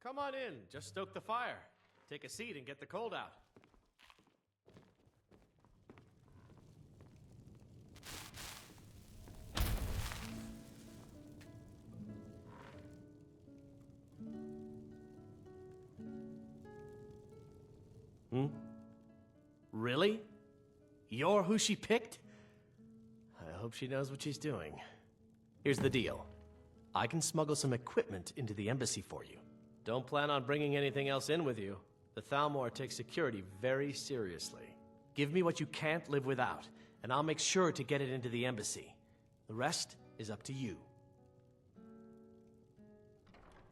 Come on in. Just stoke the fire. Take a seat and get the cold out. Really? You're who she picked? I hope she knows what she's doing. Here's the deal. I can smuggle some equipment into the embassy for you. Don't plan on bringing anything else in with you. The Thalmor takes security very seriously. Give me what you can't live without, and I'll make sure to get it into the embassy. The rest is up to you.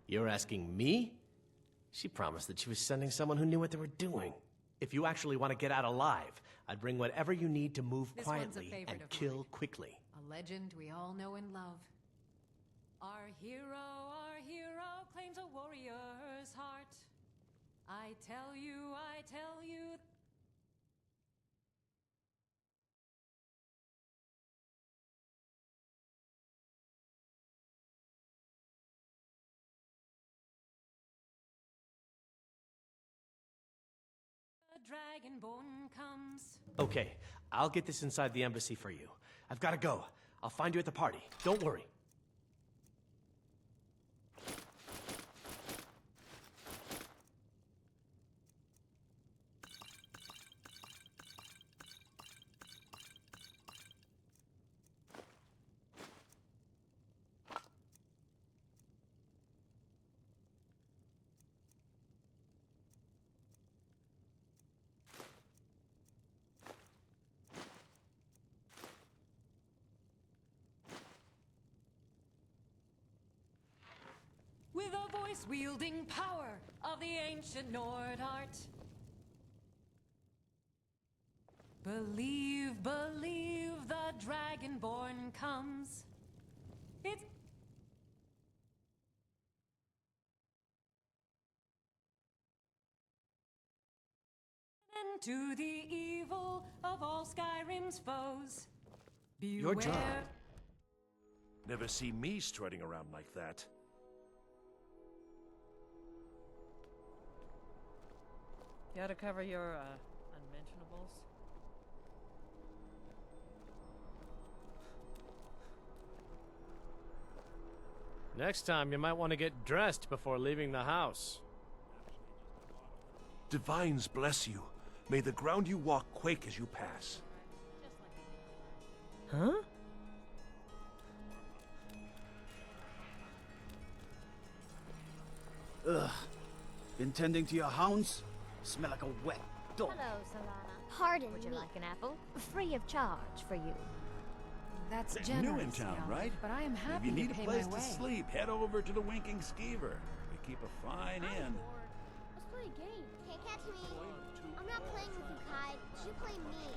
You're asking me? She promised that she was sending someone who knew what they were doing. If you actually want to get out alive, I'd bring whatever you need to move quietly and kill quickly. A legend we all know and love. Our hero claims a warrior's heart. I tell you. Dragonborn comes. Okay, I'll get this inside the embassy for you. I've got to go. I'll find you at the party. Don't worry. With a voice-wielding power of the ancient Nord art. Believe, the Dragonborn comes. It's... And to the evil of all Skyrim's foes. Beware. Your job. Never see me strutting around like that. You ought to cover your, unmentionables. Next time, you might want to get dressed before leaving the house. Divines bless you. May the ground you walk quake as you pass. Huh? Ugh. Been tending to your hounds? Smell like a wet dog. Hello, Solana. Pardon Would you like an apple? Free of charge for you. That's New generous, in town, Yellow, right? But I am happy If you need to pay a place my way. to sleep, head over to the Winking Skeever. We keep a fine inn. Let's play a game. Can't catch me. I'm not playing with you, Kai. You play me.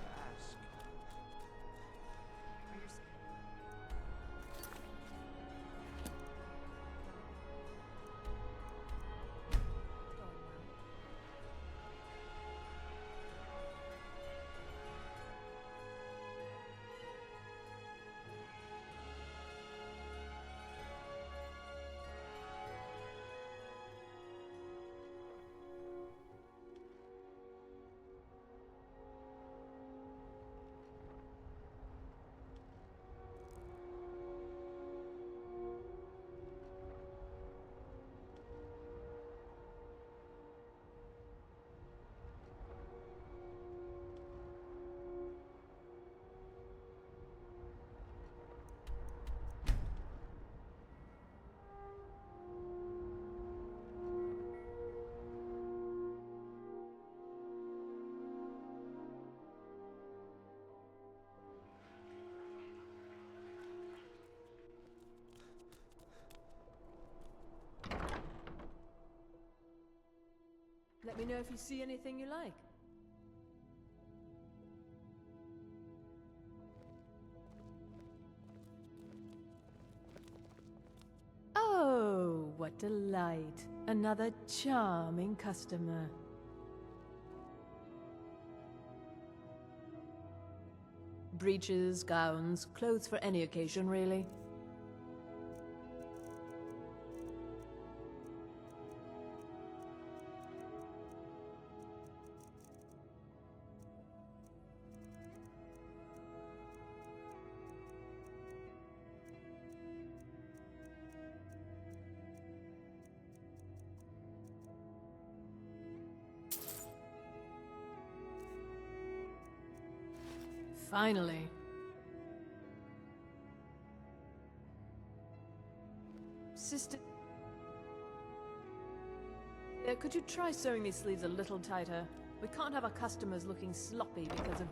Let me know if you see anything you like. Oh, what delight. Another charming customer. Breeches, gowns, clothes for any occasion, really. Finally. Sister... could you try sewing these sleeves a little tighter? We can't have our customers looking sloppy because of...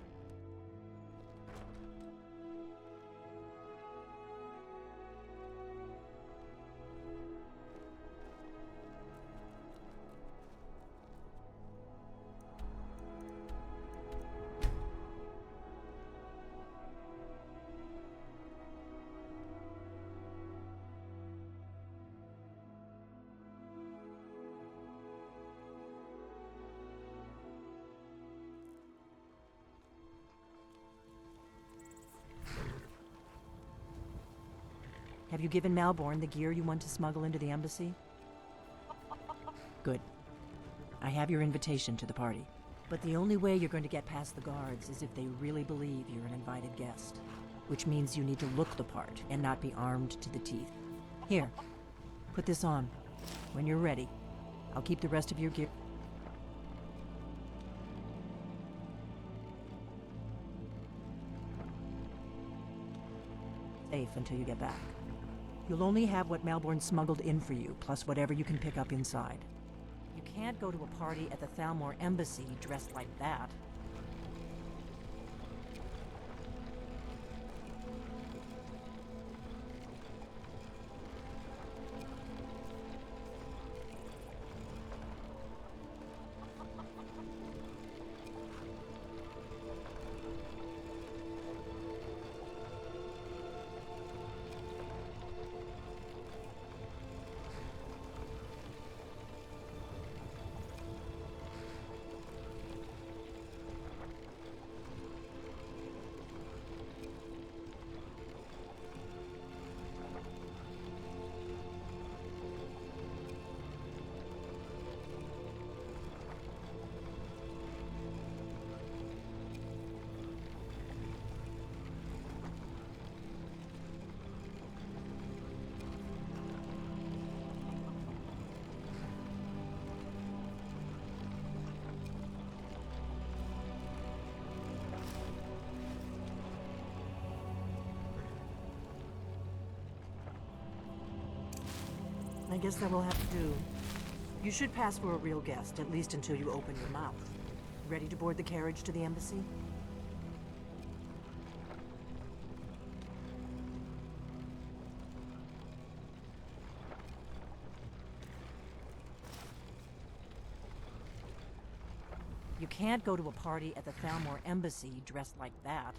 Have you given Malborn the gear you want to smuggle into the embassy? Good. I have your invitation to the party. But the only way you're going to get past the guards is if they really believe you're an invited guest. Which means you need to look the part and not be armed to the teeth. Here, put this on. When you're ready, I'll keep the rest of your gear... safe until you get back. You'll only have what Malborn smuggled in for you, plus whatever you can pick up inside. You can't go to a party at the Thalmor embassy dressed like that. I guess that will have to do. You should pass for a real guest, at least until you open your mouth. Ready to board the carriage to the embassy? You can't go to a party at the Thalmor embassy dressed like that.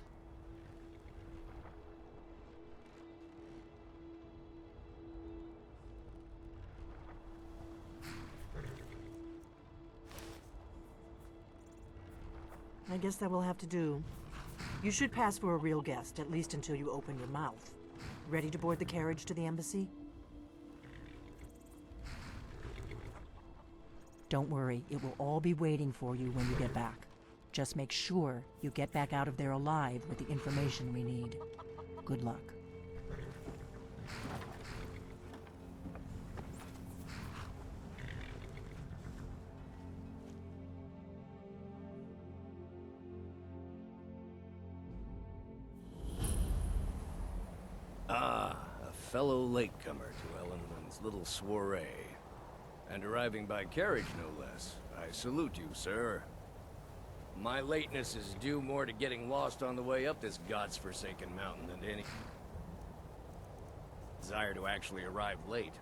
I guess that will have to do. You should pass for a real guest, at least until you open your mouth. Ready to board the carriage to the embassy? Don't worry, it will all be waiting for you when you get back. Just make sure you get back out of there alive with the information we need. Good luck. Ah, a fellow latecomer to Ellenwood's little soiree. And arriving by carriage, no less. I salute you, sir. My lateness is due more to getting lost on the way up this god's-forsaken mountain than to any desire to actually arrive late.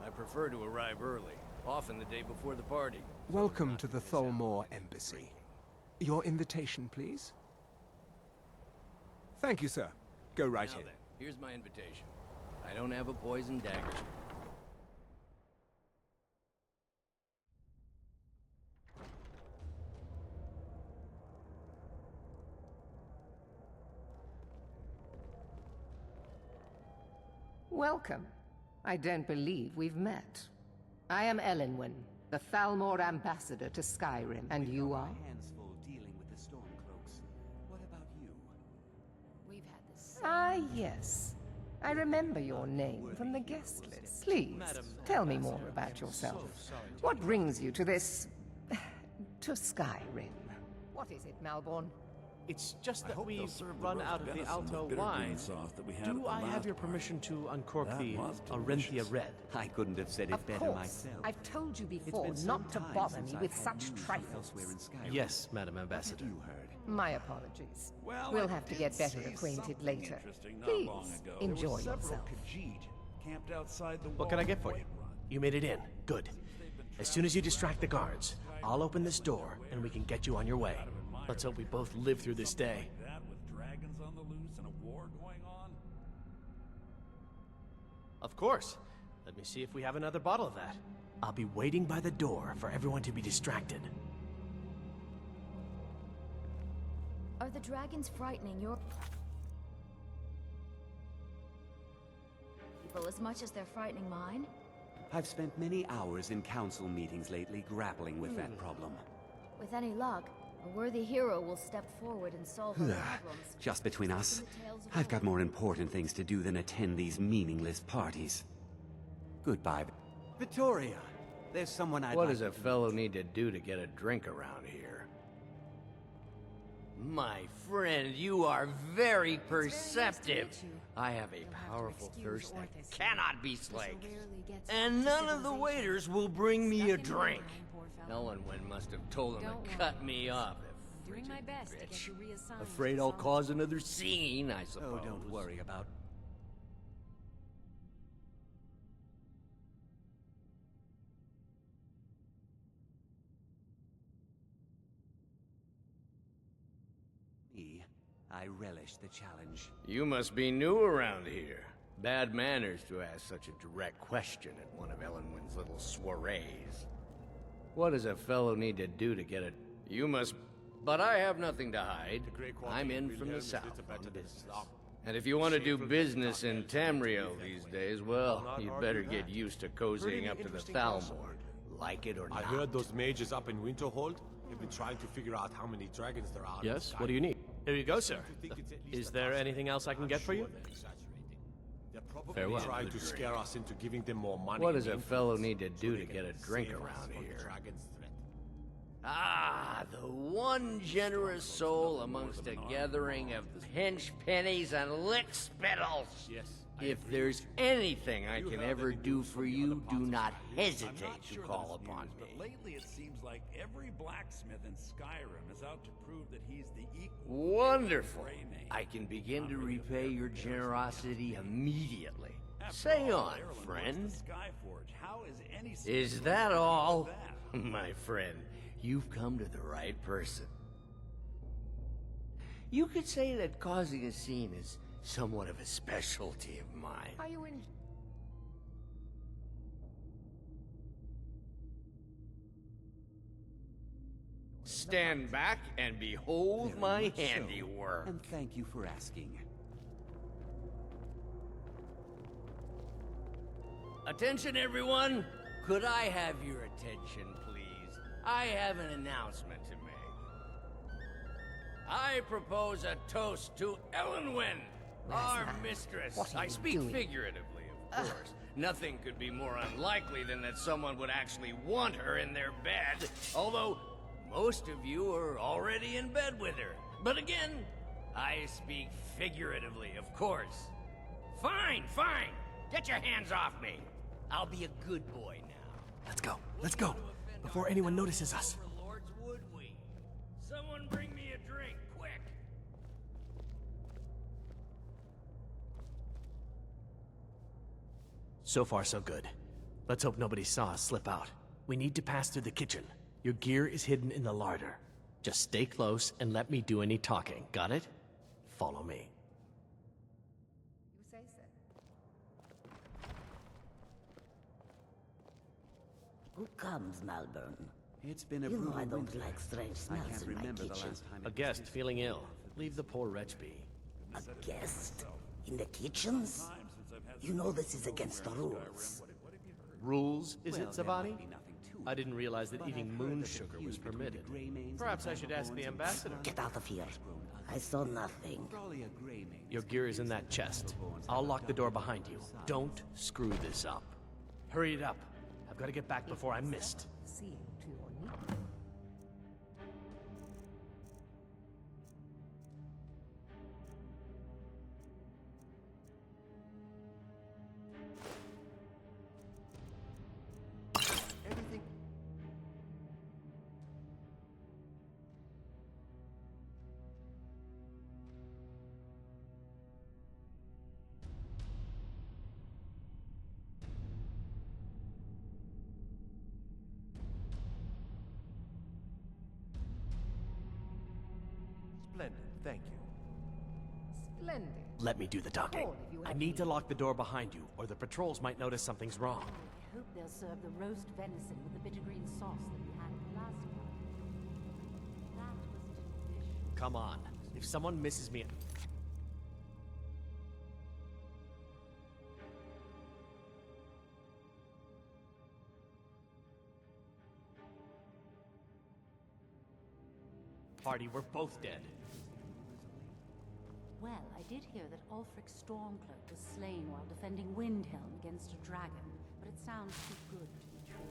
I prefer to arrive early, often the day before the party. Welcome to the Thalmor Embassy. Your invitation, please? Thank you, sir. Go right Now in. then, here's my invitation. I don't have a poison dagger. Welcome. I don't believe we've met. I am Elenwen, the Thalmor ambassador to Skyrim, and you are? Hands full dealing with the Stormcloaks. What about you? We've had this. Ah, yes. I remember your name from the guest list. Please, tell me more about yourself. What brings you to this... to Skyrim? What is it, Malborn? It's just I that hope they'll we've serve the run roast out of the venison Alto with bitter wine. green sauce that we had at Do the I have last your party. permission to uncork That the was Arenthia delicious. Red? I couldn't have said it Of better course. myself. I've told you It's before been some not to time bother since me I've with had such news trifles. elsewhere in Skyrim. Yes, Madam Ambassador. You heard. My apologies. Well, We'll I have to did get better see acquainted something later. interesting not Please, long ago. enjoy There were several yourself. Khajiit camped outside the What can I get for you? You made it in. Good. As soon as you distract the guards, I'll open this door and we can get you on your way. Let's hope we both live through this day. That with dragons on the loose and a war going on? Of course. Let me see if we have another bottle of that. I'll be waiting by the door for everyone to be distracted. Are the dragons frightening your people as much as they're frightening mine? I've spent many hours in council meetings lately grappling with that problem. With any luck, a worthy hero will step forward and solve our problems. Just between us, I've got more important things to do than attend these meaningless parties. Goodbye. Vittoria, there's someone I'd What like does a fellow need to do to get a drink around here? My friend, you are very perceptive. I have a powerful thirst that cannot be slaked. And none of the waiters will bring me a drink. Ellenwyn must have told them to cut me off. Doing my best to get you reassigned. Afraid I'll cause another scene, I suppose. Oh, don't worry about... me. I relish the challenge. You must be new around here. Bad manners to ask such a direct question at one of Ellenwyn's little soirees. What does a fellow need to do to get it? You must... But I have nothing to hide. I'm in from the south on business. And if you want to do business in Tamriel these days, well, you'd better get used to cozying up to the Thalmor. Like it or not. I heard those mages up in Winterhold have been trying to figure out how many dragons there are. Yes, what do you need? Here you go, sir. Is there anything else I can get for you? They're probably Farewell. trying to scare us into giving them more money. What does a fellow need to do to get a drink around here? Ah, the one generous soul amongst a gathering of pinch pennies and lick spittles. Yes. If there's anything I can ever do for you, do not hesitate to call upon But me. lately it seems like every blacksmith in Skyrim is out to prove that he's the equal. Wonderful. I can begin to repay your generosity immediately. Say on, friend. Skyforge. How is any Is that all? My friend, you've come to the right person. You could say that causing a scene is somewhat of a specialty of mine. Are you in... Stand back and behold my handiwork. And thank you for asking. Attention, everyone! Could I have your attention, please? I have an announcement to make. I propose a toast to Ellenwyn, our mistress. what are I you speak doing? figuratively, of course. Nothing could be more unlikely than that someone would actually want her in their bed, although most of you are already in bed with her. But again, I speak figuratively, of course. Fine, fine. Get your hands off me. I'll be a good boy now. Let's go, before anyone notices us. For Lords, would we? Someone bring me a drink, quick. So far, so good. Let's hope nobody saw us slip out. We need to pass through the kitchen. Your gear is hidden in the larder. Just stay close and let me do any talking. Got it? Follow me. You say so. Who comes, Malburn? It's been a You know brutal I don't winter. like strange I smells can't in my remember the kitchen. last time A guest feeling ill. Leave the poor wretch be. A guest? In the kitchens? You know this is against the rules. Rules, is Well, it, there Zavani? might be nothing to it, I didn't realize that but eating I've heard moon that the sugar feud was between permitted. the Grey Manes Perhaps I and should ask the Vagabonds ambassador. Get out of here. I saw nothing. Probably a Grey Mane. Your gear is in that chest. I'll lock the door behind you. Don't screw this up. Hurry it up. I've got to get back before I'm missed. Seeing to your need. Thank you. Splendid. Let me do the docking. I need to lock the door behind you, or the patrols might notice something's wrong. I hope they'll serve the roast venison with the bitter green sauce that we had last time. That was delicious. Come on. If someone misses me... Party, we're both dead. Well, I did hear that Ulfric Stormcloak was slain while defending Windhelm against a dragon, but it sounds too good to be true.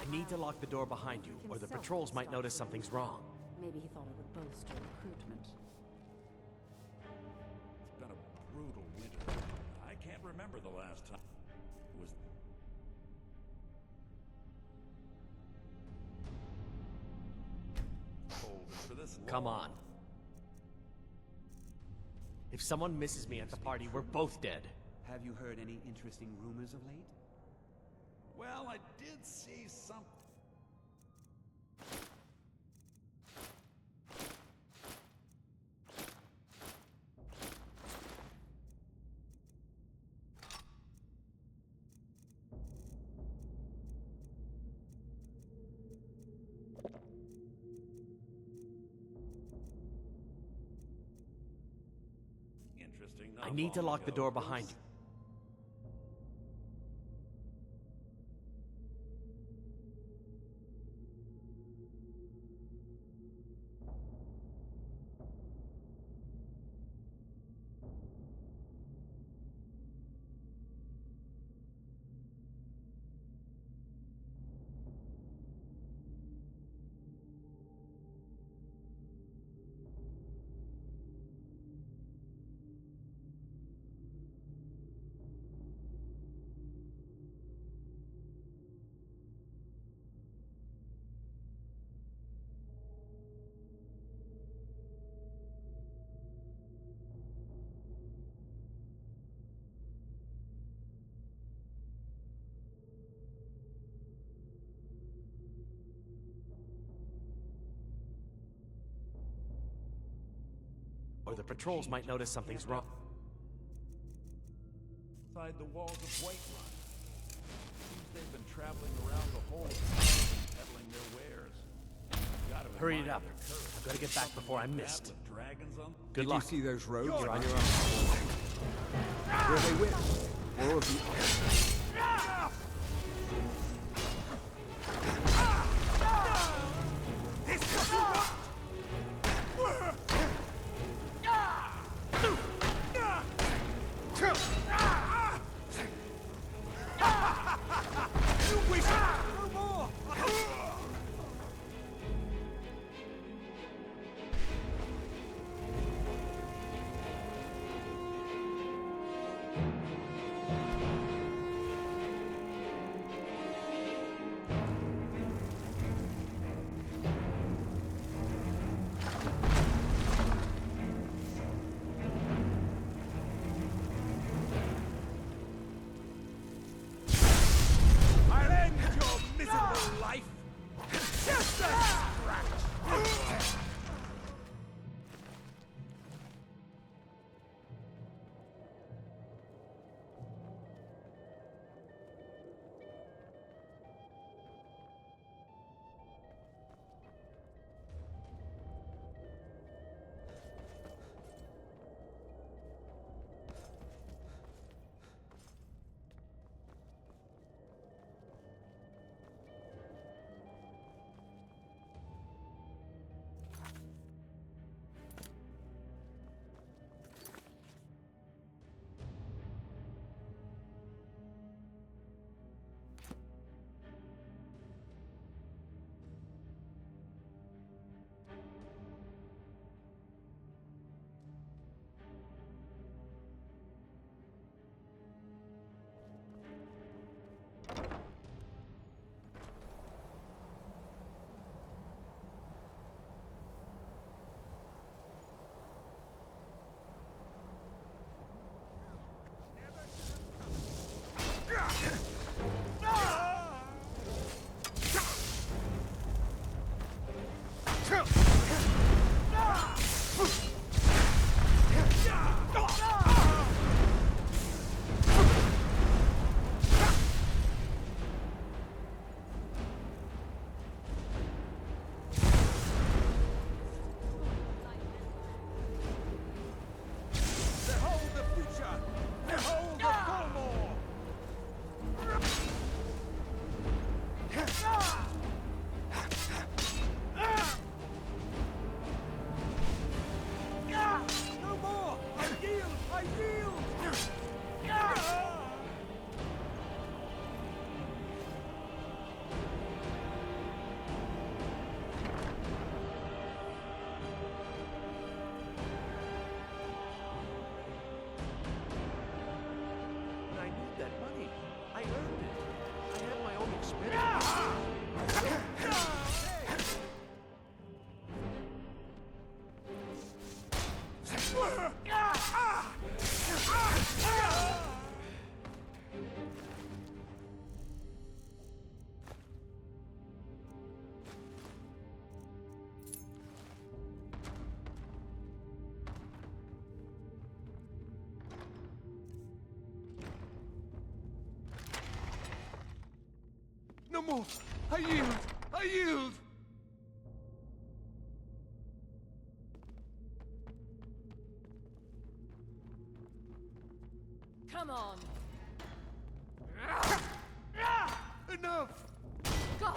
I need to lock the door behind you, or the patrols might notice something's wrong. Maybe he thought it would bolster recruitment. It's been a brutal winter. I can't remember the last time it was... For this Come on. If someone misses me at the party, we're both dead. Have you heard any interesting rumors of late? Well, I did see something. I need to lock the door behind you. Or the patrols might notice something's wrong. Inside the walls of Whiterun. Seems they've been traveling around the whole peddling their wares. Hurry it up. I've got to get back before I'm missed. Good Did luck. you see those rogues? You're on your own. Were they with? Or of the... No more! I yield! I yield! Come on! Enough! Go!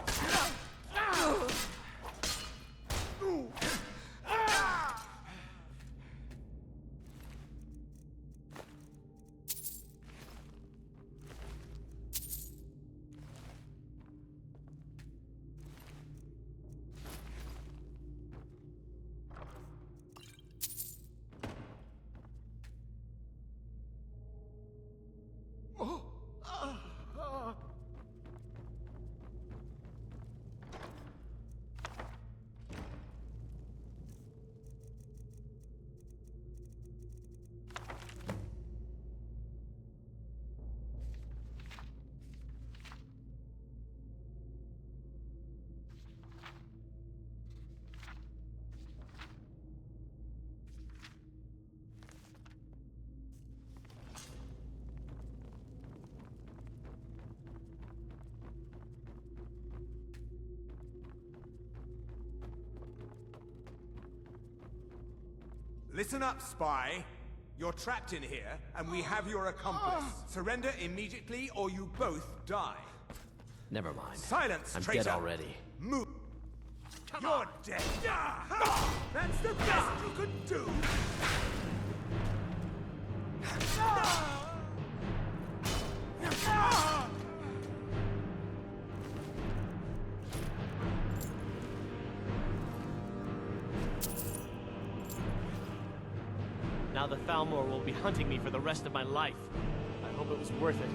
Listen up, spy. You're trapped in here, and we have your accomplice. Surrender immediately, or you both die. Never mind. Silence, I'm traitor! dead already. Move! You're dead! That's the best you could do! Now the Thalmor will be hunting me for the rest of my life. I hope it was worth it.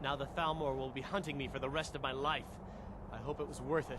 Now the Thalmor will be hunting me for the rest of my life. I hope it was worth it.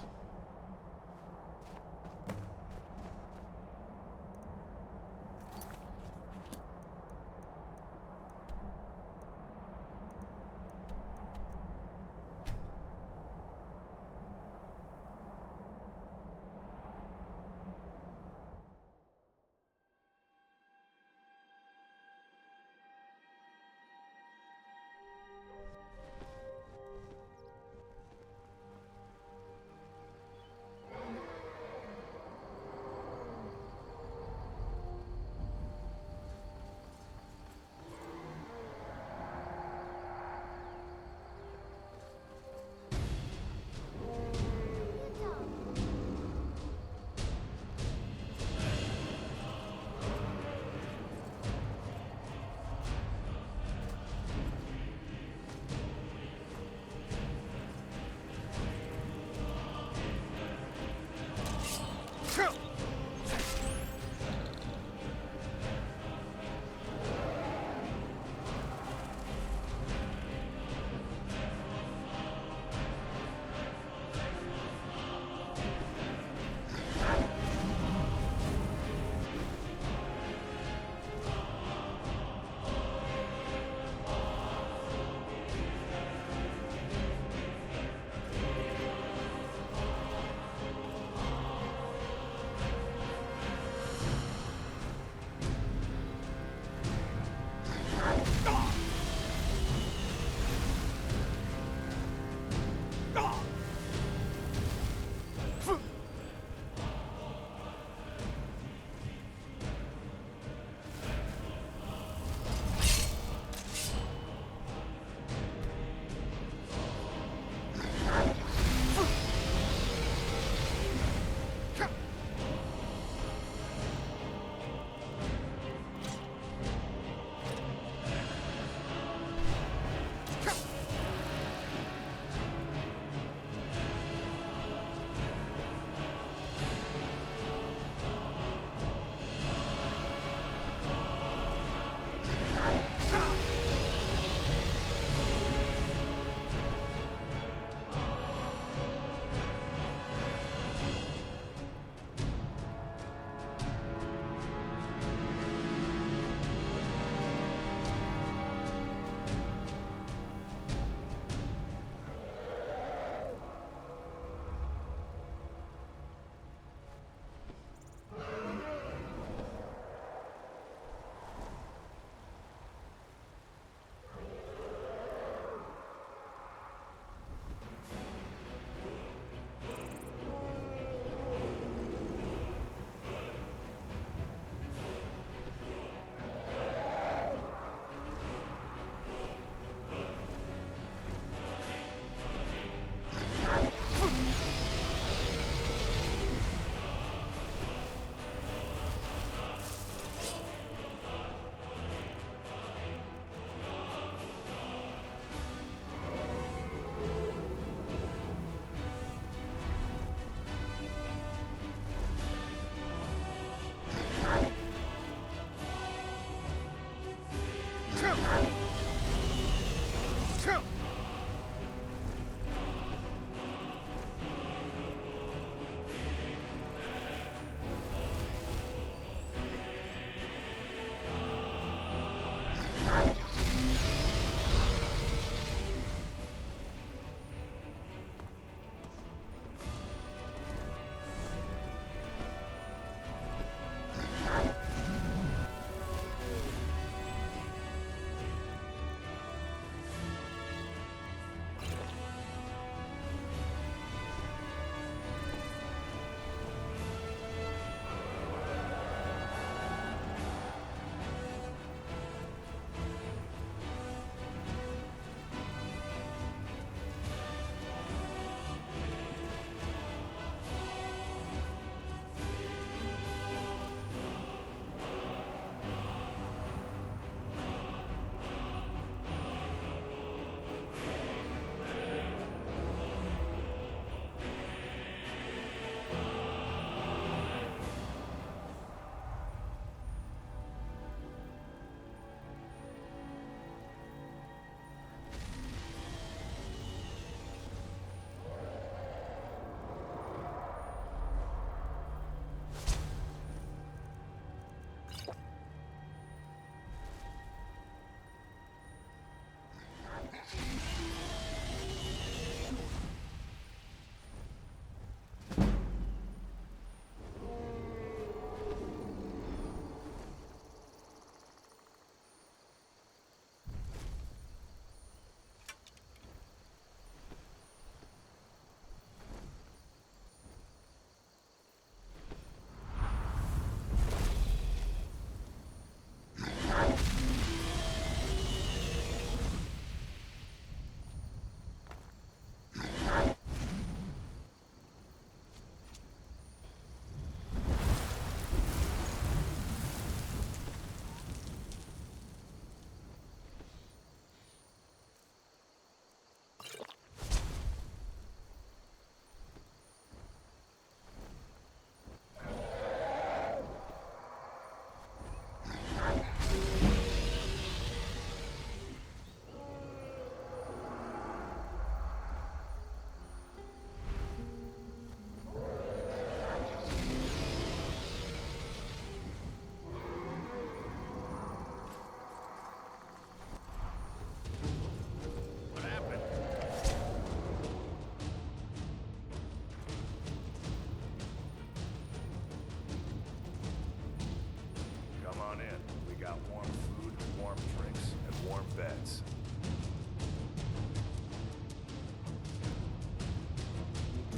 bets.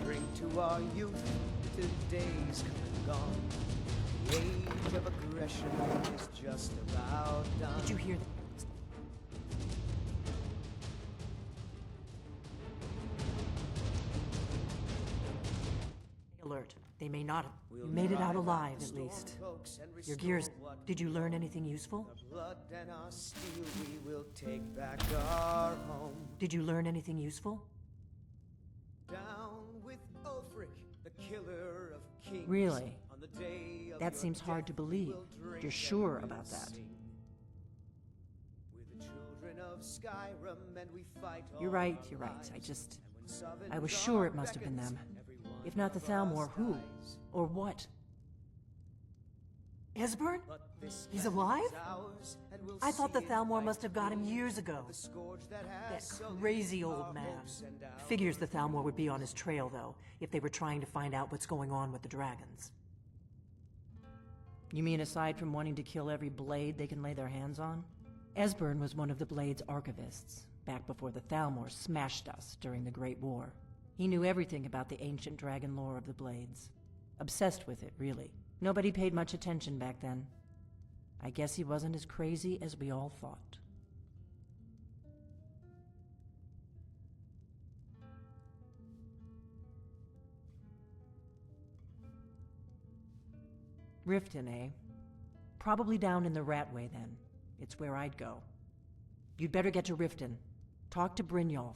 Drink to our youth, today's come and gone. The age of aggression is just about done. Did you hear that? Alert. They may not have. You made it out alive, at least. Your gears. Did you learn anything useful? Blood and our steel, we will take back our home. Did you learn anything useful? Down with Ulfric, the killer of kings. Really? On the day of That your seems hard to death, believe. we'll drink You're sure and about that? sing. We're the children of Skyrim, and we fight You're all right, our you're right. lives. I was sure it must have been them. If not the Thalmor, who? Or what? Esbern? He's alive? I thought the Thalmor must have got him years ago. That crazy old man. Figures the Thalmor would be on his trail, though, if they were trying to find out what's going on with the dragons. You mean aside from wanting to kill every blade they can lay their hands on? Esbern was one of the Blade's archivists, back before the Thalmor smashed us during the Great War. He knew everything about the ancient dragon lore of the Blades. Obsessed with it, really. Nobody paid much attention back then. I guess he wasn't as crazy as we all thought. Riften, eh? Probably down in the Ratway, then. It's where I'd go. You'd better get to Riften. Talk to Brynjolf.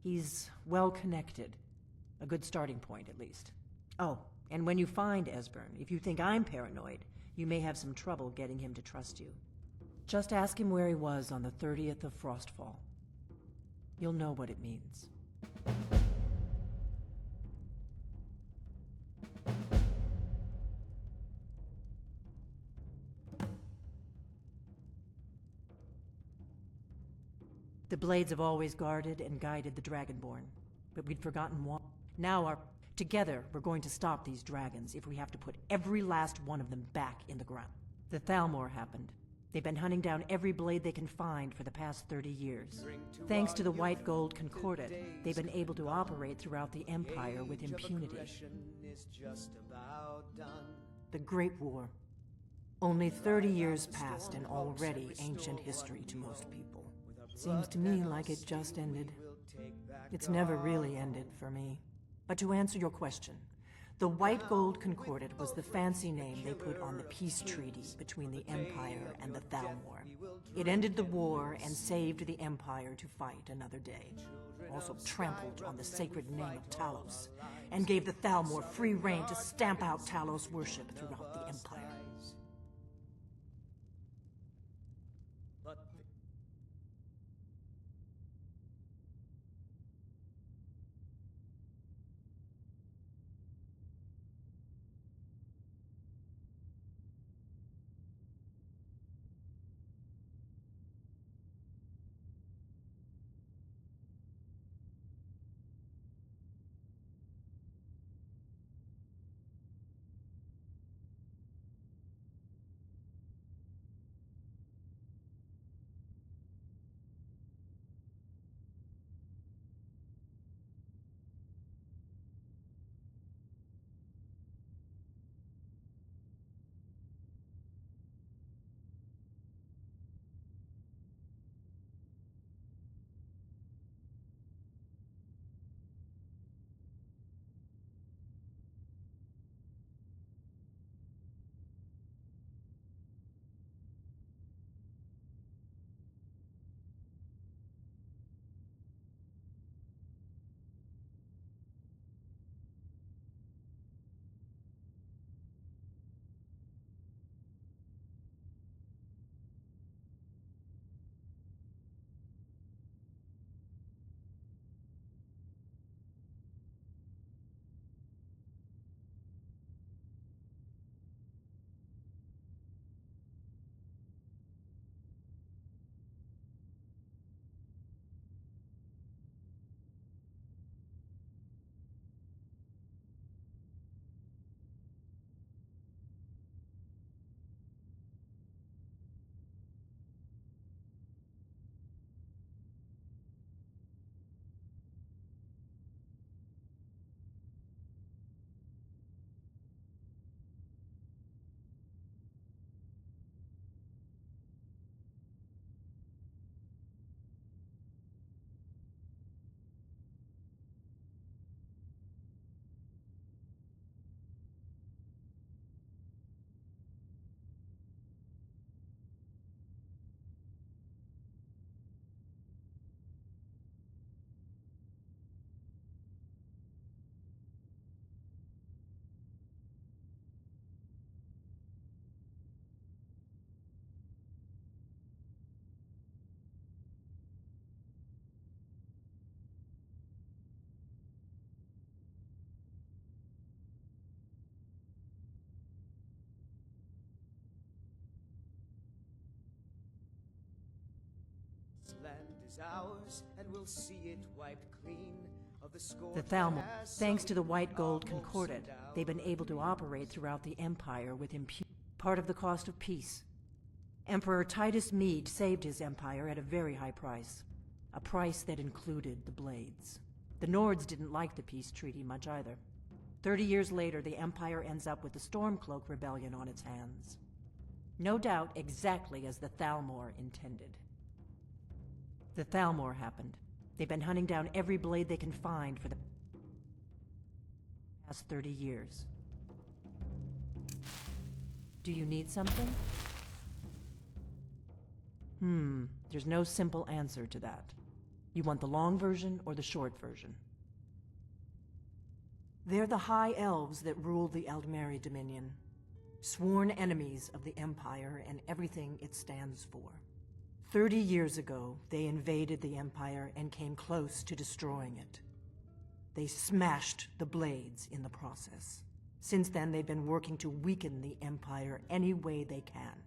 He's well-connected. A good starting point, at least. Oh, and when you find Esbern, if you think I'm paranoid, you may have some trouble getting him to trust you. Just ask him where he was on the 30th of Frostfall. You'll know what it means. The Blades have always guarded and guided the Dragonborn, but we'd forgotten why. Now together, we're going to stop these dragons if we have to put every last one of them back in the ground. The Thalmor happened. They've been hunting down every blade they can find for the past 30 years. Thanks to the White Gold Concordat, they've been able to operate throughout the Empire with impunity. The Great War. Only 30 years passed and already ancient history to most people. Seems to me like it just ended. It's never really ended for me. But to answer your question, the White Gold Concordat was the fancy name they put on the peace treaty between the Empire and the Thalmor. It ended the war and saved the Empire to fight another day. Also trampled on the sacred name of Talos, and gave the Thalmor free rein to stamp out Talos worship throughout the Empire. This land is ours, and we'll see it wiped clean of the scourge. The Thalmor, thanks to the White Gold Concordat, they've been able to operate throughout the Empire with impunity. Part of the cost of peace. Emperor Titus Mede saved his empire at a very high price. A price that included the blades. The Nords didn't like the peace treaty much either. 30 years later, the Empire ends up with the Stormcloak Rebellion on its hands. No doubt exactly as the Thalmor intended. The Thalmor happened. They've been hunting down every blade they can find for the past 30 years. Do you need something? There's no simple answer to that. You want the long version or the short version? They're the High Elves that rule the Aldmeri Dominion. Sworn enemies of the Empire and everything it stands for. 30 years ago, they invaded the Empire and came close to destroying it. They smashed the blades in the process. Since then, they've been working to weaken the Empire any way they can.